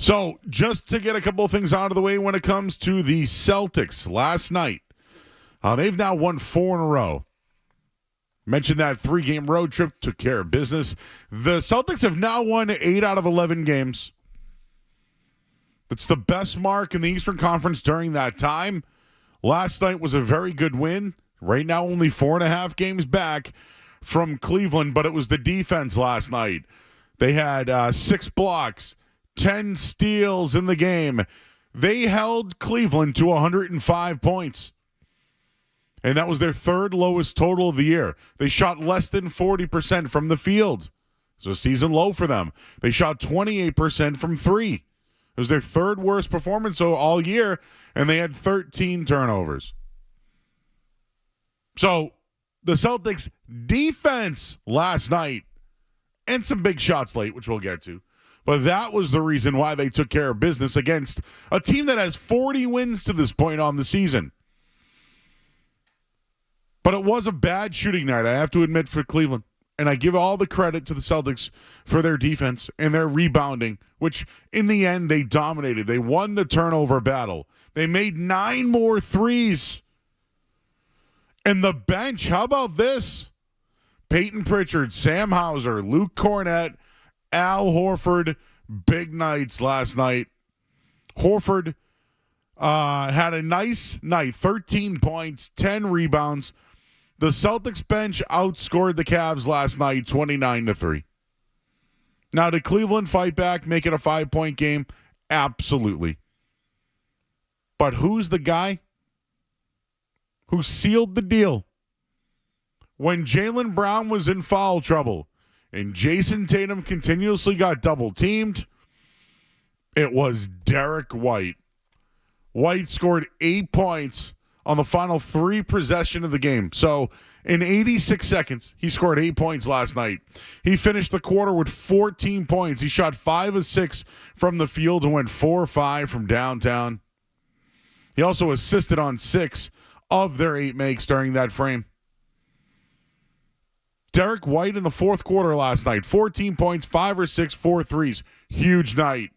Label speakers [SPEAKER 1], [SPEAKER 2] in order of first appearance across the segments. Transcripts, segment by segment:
[SPEAKER 1] So, just to get a couple of things out of the way when it comes to the Celtics last night, they've now won 4 in a row. Mentioned that 3-game road trip, took care of business. The Celtics have now won 8 out of 11 games. That's the best mark in the Eastern Conference during that time. Last night was a very good win. Right now, only 4.5 games back from Cleveland, but it was the defense last night. They had 6 blocks, 10 steals in the game. They held Cleveland to 105 points. And that was their 3rd lowest total of the year. They shot less than 40% from the field. It's a season low for them. They shot 28% from 3. It was their 3rd worst performance all year, and they had 13 turnovers. So the Celtics defense last night, and some big shots late, which we'll get to, but that was the reason why they took care of business against a team that has 40 wins to this point on the season. But it was a bad shooting night, I have to admit, for Cleveland. And I give all the credit to the Celtics for their defense and their rebounding, which in the end they dominated. They won the turnover battle. They made 9 more threes. And the bench, how about this? Peyton Pritchard, Sam Hauser, Luke Cornett, Al Horford, big nights last night. Horford had a nice night, 13 points, 10 rebounds. The Celtics bench outscored the Cavs last night 29-3. Now, did Cleveland fight back, make it a 5-point game? Absolutely. But who's the guy who sealed the deal? When Jaylen Brown was in foul trouble and Jason Tatum continuously got double-teamed, it was Derrick White. White scored 8 points on the final 3 possession of the game. So in 86 seconds, he scored 8 points last night. He finished the quarter with 14 points. He shot 5 of 6 from the field and went 4 of 5 from downtown. He also assisted on 6 of their 8 makes during that frame. Derrick White in the fourth quarter last night, 14 points, 5 or 6, 4 threes. Huge night.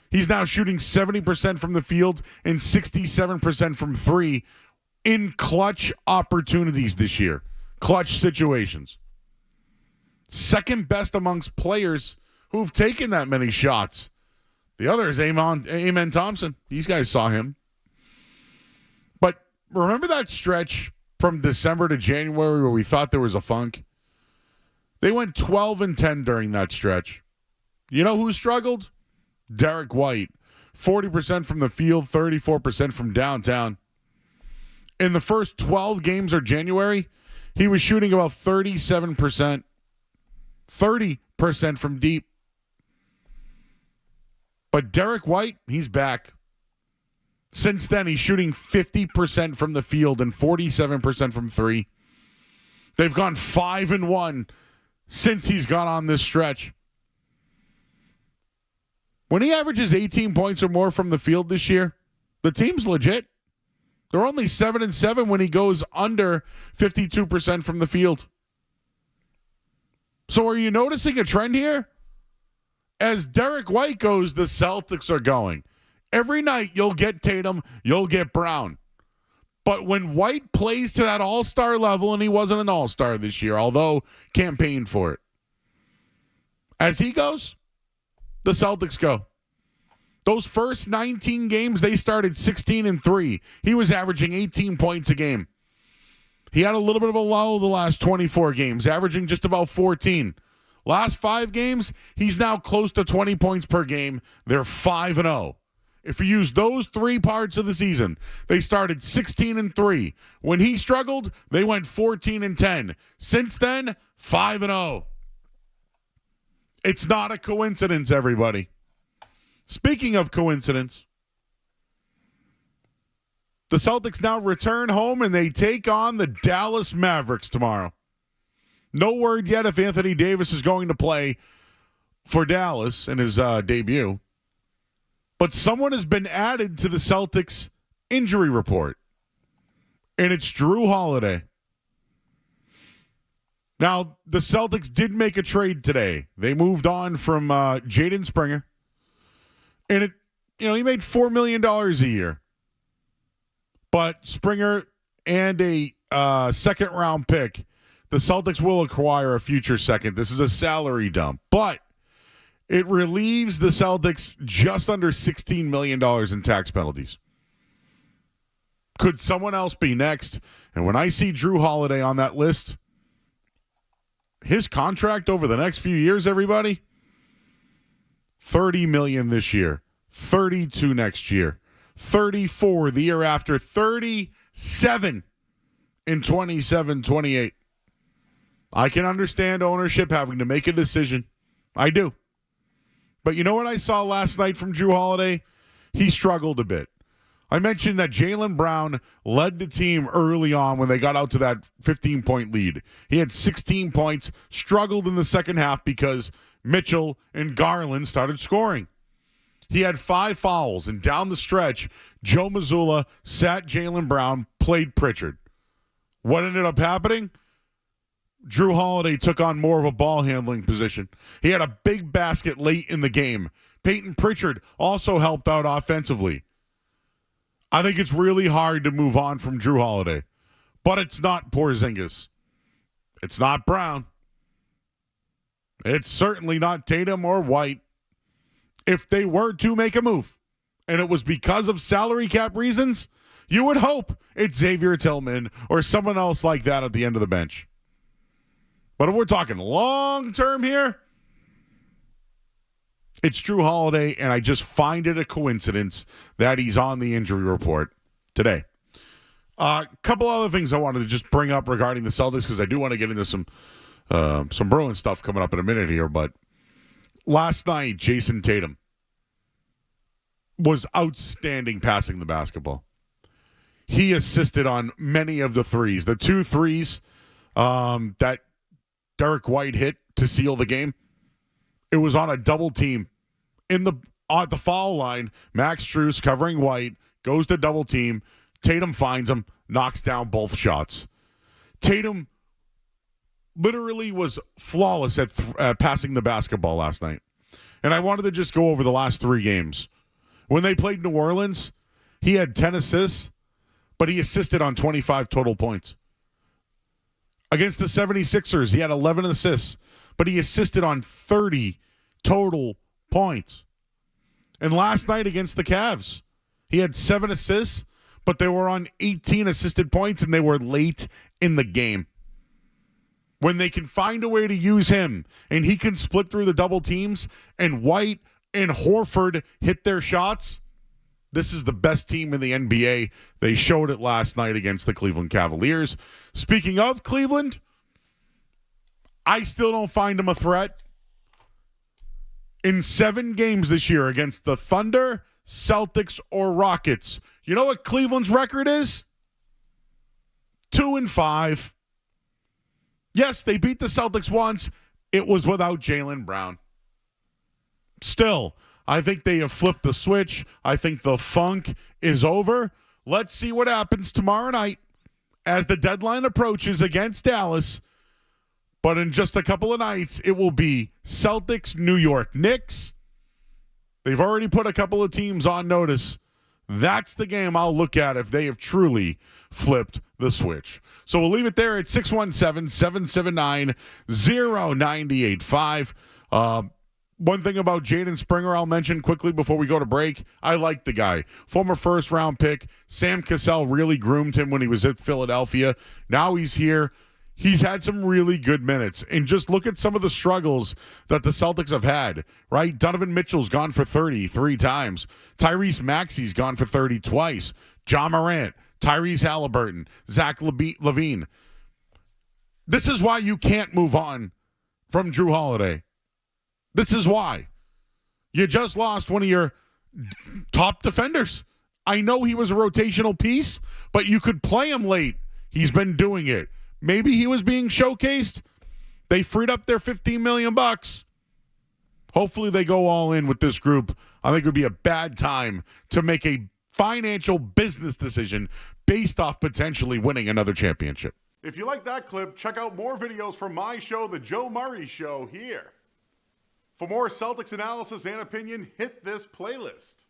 [SPEAKER 1] He's now shooting 70% from the field and 67% from 3 in clutch opportunities this year. Clutch situations. Second best amongst players who've taken that many shots. The other is Amen Thompson. These guys saw him. But remember that stretch from December to January where we thought there was a funk? They went 12-10 during that stretch. You know who struggled? Derrick White, 40% from the field, 34% from downtown. In the first 12 games of January, he was shooting about 37%, 30% from deep. But Derrick White, he's back. Since then, he's shooting 50% from the field and 47% from 3. They've gone 5-1 since he's gone on this stretch. When he averages 18 points or more from the field this year, the team's legit. They're only 7-7 when he goes under 52% from the field. So are you noticing a trend here? As Derrick White goes, the Celtics are going. Every night you'll get Tatum, you'll get Brown. But when White plays to that all-star level, and he wasn't an all-star this year, although campaigned for it. As he goes, the Celtics go. Those first 19 games, they started 16-3. He was averaging 18 points a game. He had a little bit of a lull the last 24 games, averaging just about 14. Last 5 games, he's now close to 20 points per game. They're 5-0. If you use those 3 parts of the season, they started 16-3. When he struggled, they went 14-10. Since then, 5-0. It's not a coincidence, everybody. Speaking of coincidence, the Celtics now return home and they take on the Dallas Mavericks tomorrow. No word yet if Anthony Davis is going to play for Dallas in his debut. But someone has been added to the Celtics injury report, and it's Drew Holiday. Now, the Celtics did make a trade today. They moved on from Jaden Springer, And he made $4 million a year. But Springer and a second round pick, the Celtics will acquire a future second. This is a salary dump. But it relieves the Celtics just under $16 million in tax penalties. Could someone else be next? And when I see Drew Holiday on that list, his contract over the next few years, everybody, $30 million this year, $32 next year, $34 the year after, $37 in 27-28. I can understand ownership having to make a decision. I do. But you know what I saw last night from Drew Holiday? He struggled a bit. I mentioned that Jaylen Brown led the team early on when they got out to that 15-point lead. He had 16 points, struggled in the second half because Mitchell and Garland started scoring. He had 5 fouls, and down the stretch, Joe Mazzulla sat Jaylen Brown, played Pritchard. What ended up happening? Drew Holiday took on more of a ball handling position. He had a big basket late in the game. Peyton Pritchard also helped out offensively. I think it's really hard to move on from Drew Holiday. But it's not Porzingis. It's not Brown. It's certainly not Tatum or White. If they were to make a move, and it was because of salary cap reasons, you would hope it's Xavier Tillman or someone else like that at the end of the bench. But if we're talking long-term here, it's Drew Holiday, and I just find it a coincidence that he's on the injury report today. A couple other things I wanted to just bring up regarding the Celtics, because I do want to get into some Bruins stuff coming up in a minute here. But last night, Jason Tatum was outstanding passing the basketball. He assisted on many of the threes. The 2 threes that Derrick White hit to seal the game, it was on a double team at the foul line. Max Strus covering White, goes to double team. Tatum finds him, knocks down both shots. Tatum literally was flawless at passing the basketball last night. And I wanted to just go over the last 3 games. When they played New Orleans, he had 10 assists, but he assisted on 25 total points. Against the 76ers, he had 11 assists, but he assisted on 30 total points. And last night against the Cavs, he had 7 assists, but they were on 18 assisted points, and they were late in the game. When they can find a way to use him, and he can split through the double teams, and White and Horford hit their shots, this is the best team in the NBA. They showed it last night against the Cleveland Cavaliers. Speaking of Cleveland, I still don't find them a threat. In 7 games this year against the Thunder, Celtics, or Rockets, you know what Cleveland's record is? 2-5. Yes, they beat the Celtics once. It was without Jaylen Brown. Still, I think they have flipped the switch. I think the funk is over. Let's see what happens tomorrow night as the deadline approaches against Dallas. But in just a couple of nights, it will be Celtics, New York Knicks. They've already put a couple of teams on notice. That's the game I'll look at if they have truly flipped the switch. So we'll leave it there at 617-779-0985. One thing about Jaden Springer I'll mention quickly before we go to break. I like the guy. Former first-round pick. Sam Cassell really groomed him when he was at Philadelphia. Now he's here. He's had some really good minutes. And just look at some of the struggles that the Celtics have had, right? Donovan Mitchell's gone for 30 3 times. Tyrese Maxey's gone for 30 twice. John Morant, Tyrese Halliburton, Zach LaVine. This is why you can't move on from Drew Holiday. This is why. You just lost one of your top defenders. I know he was a rotational piece, but you could play him late. He's been doing it. Maybe he was being showcased. They freed up their $15 million. Hopefully they go all in with this group. I think it would be a bad time to make a financial business decision based off potentially winning another championship. If you like that clip, check out more videos from my show, The Joe Murray Show, here.
[SPEAKER 2] For more Celtics analysis and opinion, hit this playlist.